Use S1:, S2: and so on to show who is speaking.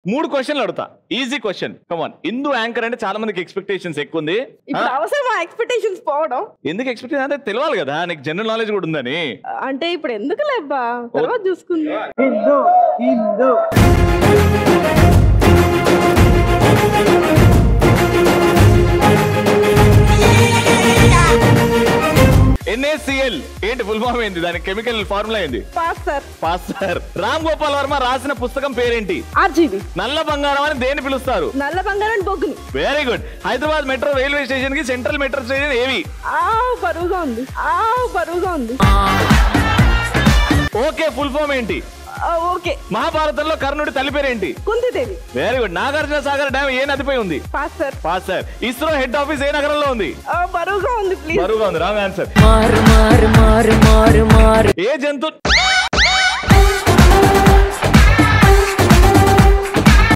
S1: 3 క్వశ్చన్లు అడుగుతా, easy question. కమాన్. Hindu anchor అంటే చాలా మందికి ఎక్స్పెక్టేషన్స్ ఎక్కువ ఉంది.
S2: ఇప్పుడు అవసరమా ఎక్స్పెక్టేషన్స్ పోవడం?
S1: ఎందుకు ఎక్స్పెక్టేషన్ అంటే తెలియాలి కదా, నీకు జనరల్ నాలెడ్జ్ కూడా ఉందని.
S2: అంటే ఇప్పుడు ఎందుకు లేబ్బా, తర్వాత చూసుకుంది. NaCl ఏంటి ఫుల్ ఫామ్ ఏంటి, దాని కెమికల్ ఫార్ములా ఏంటి? పాస్టర్. రామ్ గోపాల్ వర్మ రాసిన పుస్తకం పేరేంటి? ఆర్జీవి.
S1: నల్ల బంగారం అని దేని పిలుస్తారు?
S2: నల్ల బంగారం బొగ్గుని.
S1: Very good. Hyderabad metro railway station కి సెంట్రల్ మెట్రో స్టేషన్ ఏవి?
S2: బరువుగా ఉంది.
S1: ఓకే ఫుల్ ఫామ్ ఏంటి?
S2: ఓకే.
S1: మహాభారతంలో కర్ణుడి తల్లి పేరేంటి?
S2: Kuntidevi.
S1: Very good. Nagarjuna Sagar dam ఏ నదిపై ఉంది? పాస్టర్. ఇస్రో హెడ్ ఆఫీస్ ఏ నగరంలో ఉంది?
S2: బరువుగా ఉంది.
S1: Wrong answer. ఏ జంతు